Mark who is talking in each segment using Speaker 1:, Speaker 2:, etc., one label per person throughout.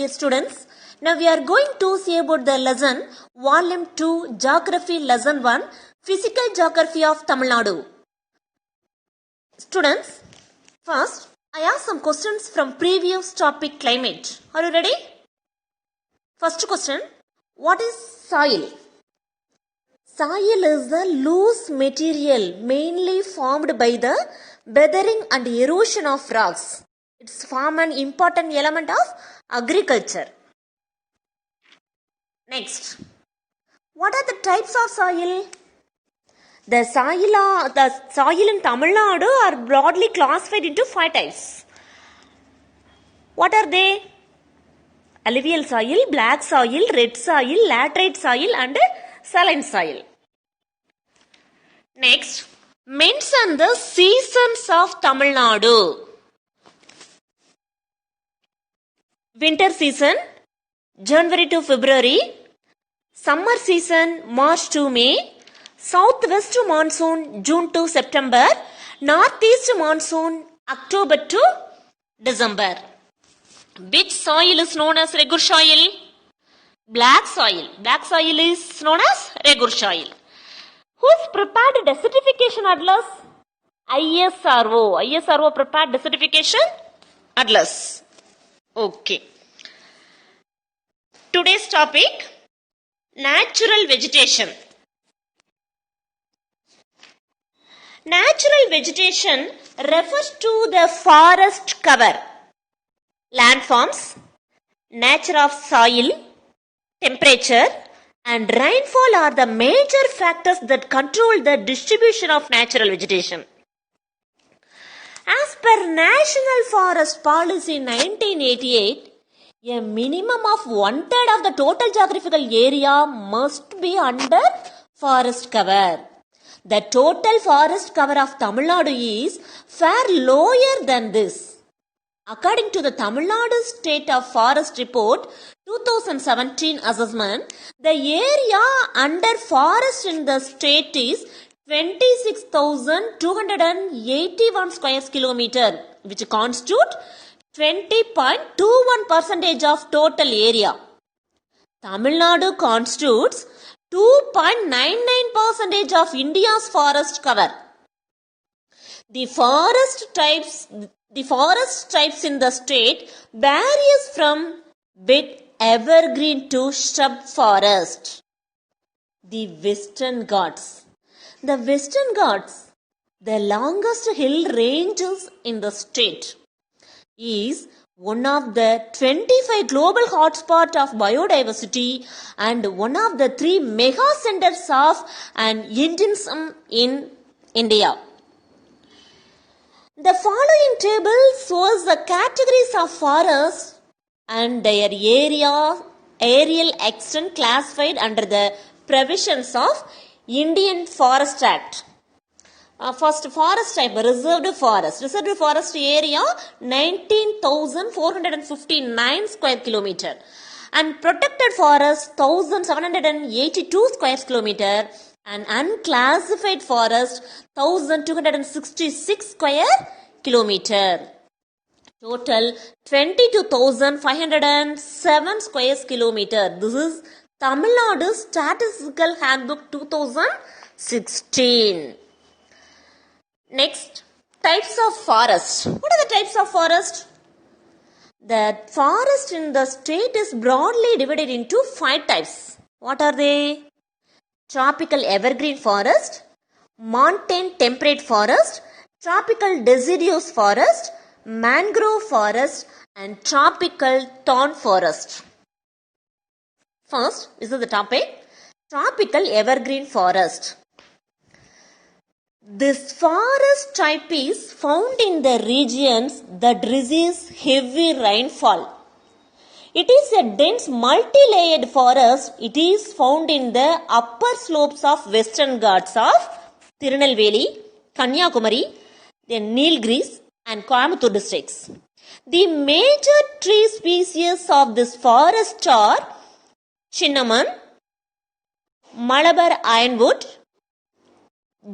Speaker 1: dear students. Now we are going to see about the lesson Volume 2 Geography Lesson 1 Physical Geography of Tamil Nadu. Students, first I ask some questions from previous topic climate. Are you ready? First question, what is soil? Soil is the loose material mainly formed by the weathering and erosion of rocks. It's form an important element of agriculture. Next, what are the types of soil? The soil in Tamil Nadu are broadly classified into 5 types. What are they? Alluvial soil, black soil, red soil, laterite soil and saline soil. Next, mention the seasons of Tamil Nadu. Winter season, January to February. Summer season, March to May. Southwest monsoon, June to September. Northeast monsoon, October to December. Which soil is known as Regur soil? Black soil. Black soil is known as Regur soil. Who's prepared desertification atlas? ISRO. ISRO prepared desertification atlas. Okay. Today's topic, natural vegetation. Natural vegetation refers to the forest cover, landforms, nature of soil, temperature, and rainfall are the major factors that control the distribution of natural vegetation. As per National Forest Policy 1988, a minimum of 1/3 of the total geographical area must be under forest cover. The total forest cover of Tamil Nadu is far lower than this. According to the Tamil Nadu State of Forest Report 2017 assessment, the area under forest in the state is 26,281 square kilometer, which constitute 20.21% of total area. Tamil Nadu constitutes 2.99% of India's forest cover. The forest types in the state varies from wet evergreen to shrub forest. The Western Ghats. The Western Ghats, the longest hill ranges in the state, is one of the 25 global hotspots of biodiversity and one of the 3 mega centers of endemism in India. The following table shows the categories of forests and their aerial extent classified under the provisions of Indian Forest Act. First, forest type, reserved forest. Reserved forest area 19,459 square kilometer and protected forest 1,782 square kilometer and unclassified forest 1,266 square kilometer. Total 22,507 square kilometer. This is Tamil Nadu Statistical Handbook 2016. Next, types of forest. What are the types of forest? The forest in the state is broadly divided into 5 types. What are they? Tropical evergreen forest, montane temperate forest, tropical deciduous forest, mangrove forest, and tropical thorn forest. First, this is the topic, tropical evergreen forest. This forest type is found in the regions that receive heavy rainfall. It is a dense multi-layered forest. It is found in the upper slopes of Western Ghats of Tirunelveli, Kanyakumari, the Nilgiris and Coimbatore districts. The major tree species of this forest are cinnamon, Malabar ironwood,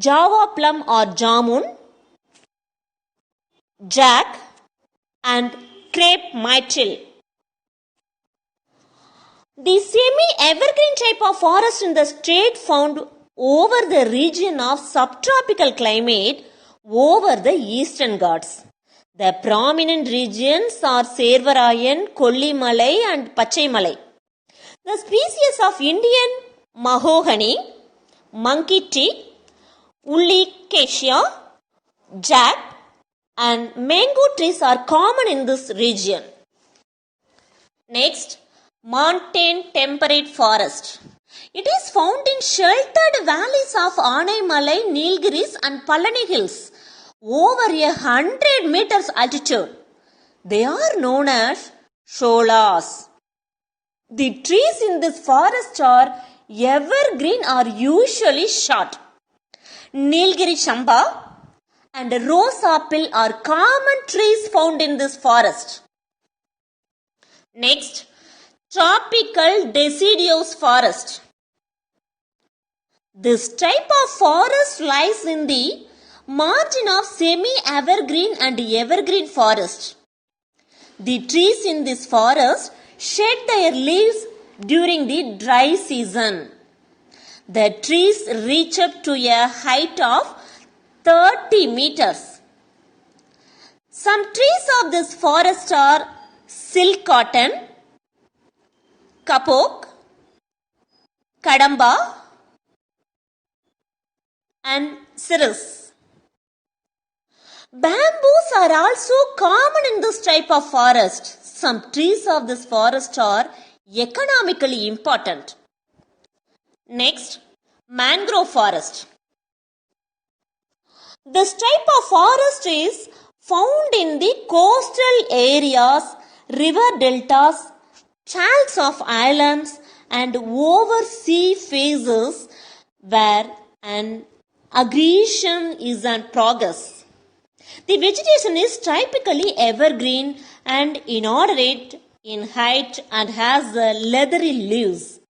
Speaker 1: Java plum or jamun, jack and crepe myrtle. The semi-evergreen type of forest in the state found over the region of subtropical climate over the eastern Ghats. The prominent regions are Servarayan, Kollimalai and Pachaimalai. The species of Indian mahogany, monkey teak, Ullicacia, jack and mango trees are common in this region. Next, montane temperate forest. It is found in sheltered valleys of Anaimalai, Nilgiris and Palani hills over 100 meters altitude. They are known as sholas. The trees in this forest are evergreen or usually short. Nilgiri Chamba and rose apple are common trees found in this forest. Next, tropical deciduous forest. This type of forest lies in the margin of semi-evergreen and evergreen forest. The trees in this forest shed their leaves during the dry season. The trees reach up to a height of 30 meters. Some trees of this forest are silk cotton, kapok, kadamba and cirrus. Bamboos are also common in this type of forest. Some trees of this forest are economically important. Next, mangrove forest. This type of forest is found in the coastal areas, river deltas, channels of islands and over sea faces where an aggregation is in progress. The vegetation is typically evergreen and inordinate in height and has leathery leaves.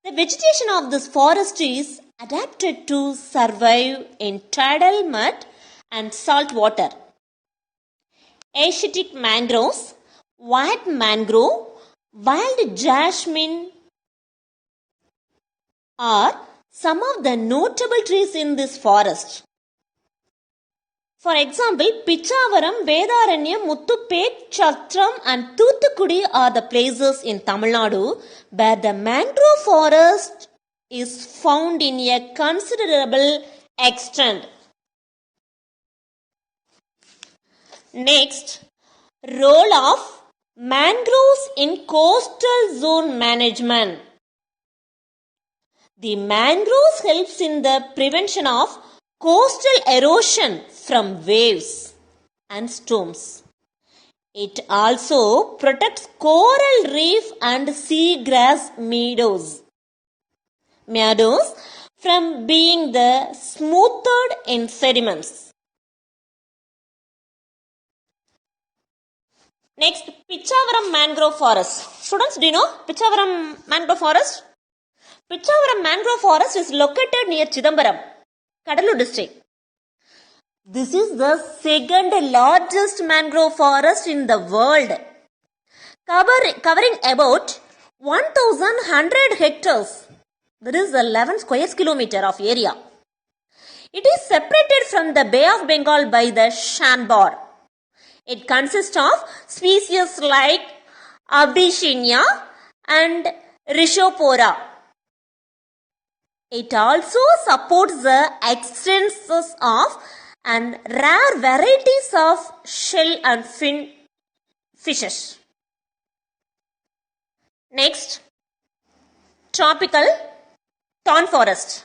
Speaker 1: The vegetation of this forest is adapted to survive in tidal mud and salt water. Asiatic mangroves, white mangrove, wild jasmine are some of the notable trees in this forest. For example, Pichavaram, Vedaranyam, Muthupet, Chatram and Thoothukudi are the places in Tamil Nadu where the mangrove forest is found in a considerable extent. Next, role of mangroves in coastal zone management. The mangroves helps in the prevention of coastal erosion from waves and storms. It also protects coral reef and seagrass meadows from being smoothed in sediments. Next, Pichavaram mangrove forest. Students, do you know Pichavaram mangrove forest? Pichavaram mangrove forest is located near Chidambaram, Kadalur district. This is the second largest mangrove forest in the world, covering about 1,100 hectares. That is 11 square kilometers of area. It is separated from the Bay of Bengal by the Sandbar. It consists of species like Abyssinia and Rhizophora. It also supports the existence of and rare varieties of shell and fin fishes. Next, tropical thorn forest.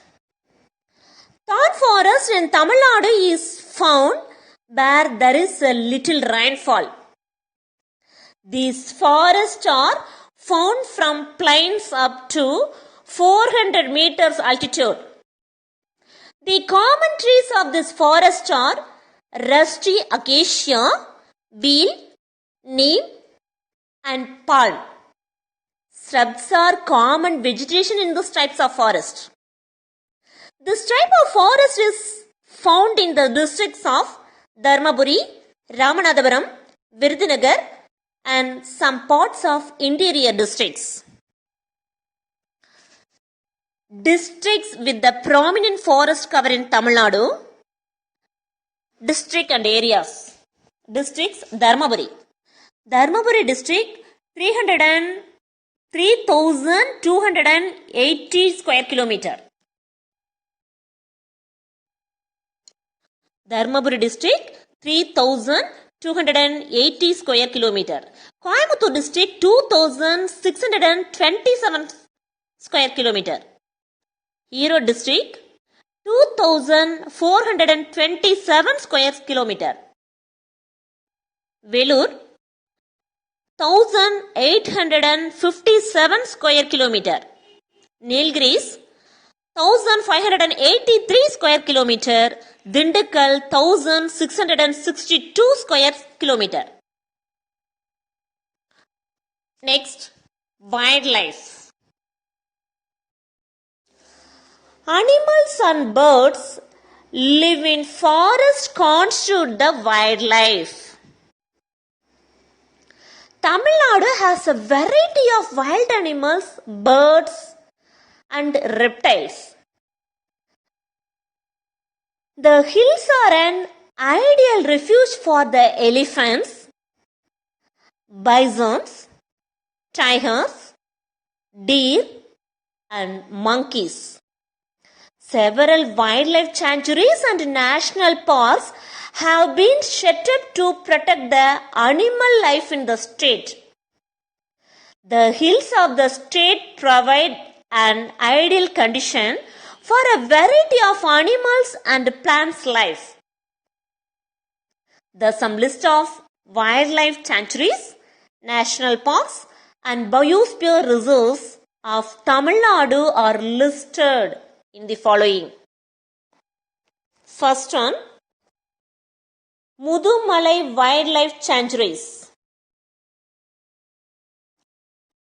Speaker 1: Thorn forest in Tamil Nadu is found where there is a little rainfall. These forests are found from plains up to 400 meters altitude. The common trees of this forest are rusty acacia, beel, neem and palm. Shrubs are common vegetation in those types of forest. This type of forest is found in the districts of Dharmaburi, Ramanathapuram, Virudhunagar and some parts of interior districts. Districts with the prominent forest cover in Tamil Nadu. District and areas. Districts: Dharmaburi. Dharmaburi district 3,280 square kilometer. Dharmaburi district 3,280 square kilometer. Coimbatore district 2,627 square kilometer. Erode district 2,427 square kilometer. Vellore 1,857 square kilometer. Nilgiris 1,583 square kilometer. Dindigul 1,662 square kilometer. Next, wildlife. Animals and birds live in forest constitute the wildlife. Tamil Nadu has a variety of wild animals, birds and reptiles. The hills are an ideal refuge for the elephants, bisons, tigers, deer and monkeys. Several wildlife sanctuaries and national parks have been set up to protect the animal life in the state. The hills of the state provide an ideal condition for a variety of animals and plants life. Some list of wildlife sanctuaries, national parks and biosphere reserves of Tamil Nadu are listed in the following. First one, Mudumalai Wildlife Sanctuaries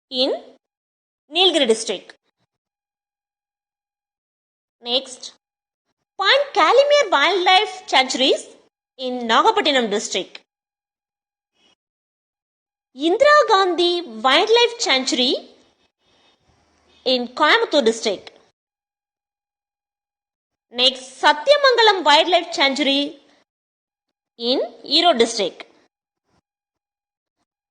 Speaker 1: in Nilgiri district. Next, Point Calimere Wildlife Sanctuaries in Nagapattinam district. Indira Gandhi Wildlife Sanctuary in Coimbatore district. Next, Satyamangalam Wildlife Sanctuary in Erode district.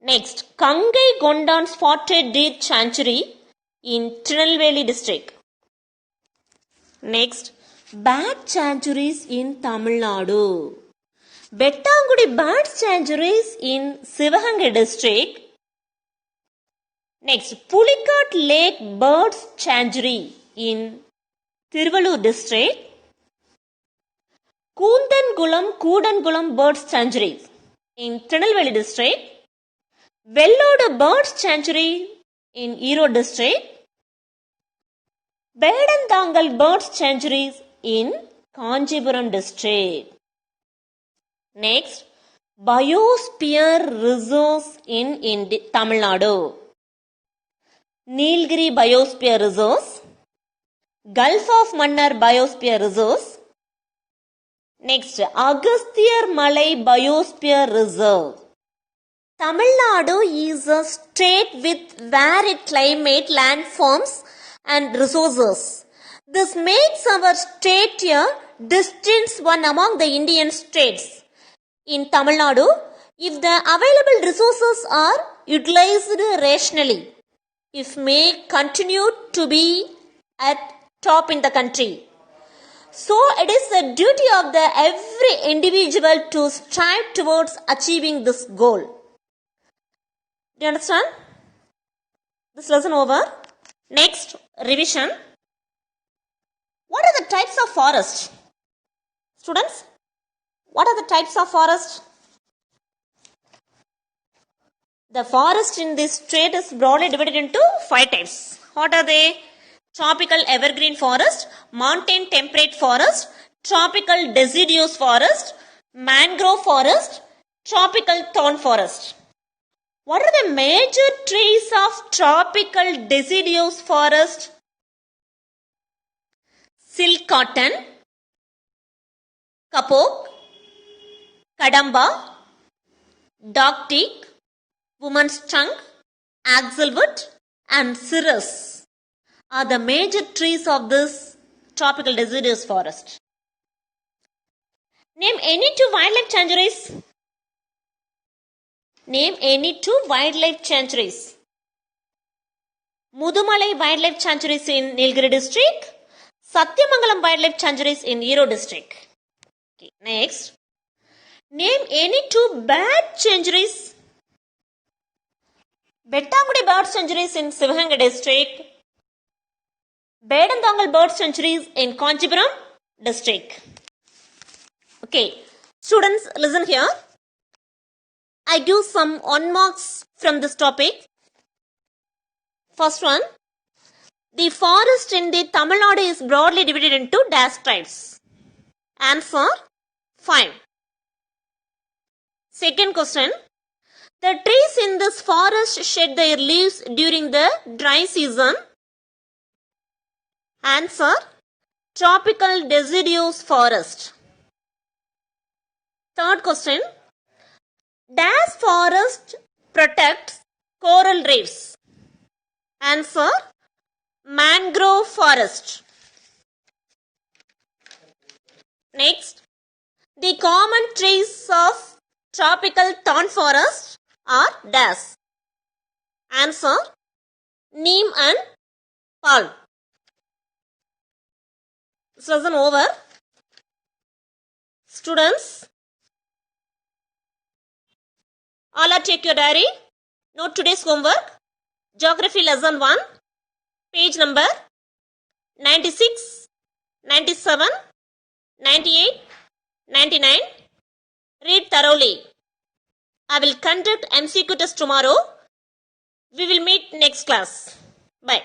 Speaker 1: Next, Kangai Gondan Spotted Deer Sanctuary in Tirunelveli district. Next, Bat Sanctuaries in Tamil Nadu. Bettangudi Bat Sanctuaries in Sivagangai district. Next, Pulikat Lake Birds Sanctuary in Tiruvallur district. Kudangulam Birds Sanctuary in Tirunelveli district. Vellodu Birds Sanctuary in Erode district. Bedandangal Birds Sanctuaries in Kanchipuram district. Next, Biosphere Reserves in Tamil Nadu. Nilgiri Biosphere Reserves, Gulf of Mannar Biosphere Reserves. Next, Agasthyar Malai Biosphere Reserve. Tamil Nadu is a state with varied climate, landforms and resources. This makes our state a distinct one among the Indian states. In Tamil Nadu, if the available resources are utilized rationally, it may continue to be at top in the country. So it is the duty of every individual to strive towards achieving this goal. Do you understand? This lesson over. Next, revision. What are the types of forest? Students, what are the types of forest? The forest in this state is broadly divided into 5 types. What are they? Tropical evergreen forest, mountain temperate forest, tropical deciduous forest, mangrove forest, tropical thorn forest. What are the major trees of tropical deciduous forest? Silk cotton, kapok, kadamba, dog teak, woman's trunk, axlewood and cirrus are the major trees of this tropical deciduous forest? Name any two wildlife sanctuaries. Name any two wildlife sanctuaries. Mudumalai Wildlife Sanctuaries in Nilgiri district, Satyamangalam Wildlife Sanctuaries in Erode district. Okay, next, name any two bird sanctuaries. Bettamudi Bird Sanctuaries in Sivaganga district, Bedantangal Bird Sanctuaries in Kanchipuram district. Okay, students, listen here. I give some 1 marks from this topic. First one, the forest in the Tamil Nadu is broadly divided into dash tribes. Answer 5. Second question, the trees in this forest shed their leaves during the dry season. Answer, tropical deciduous forest. Third question, dash forest protects coral reefs. Answer, mangrove forest. Next, the common trees of tropical thorn forest are dash. Answer, neem and palm. This lesson over. Students, all are take your diary. Note today's homework. Geography lesson 1, page number 96, 97, 98, 99. Read thoroughly. I will conduct MCQ test tomorrow. We will meet next class. Bye.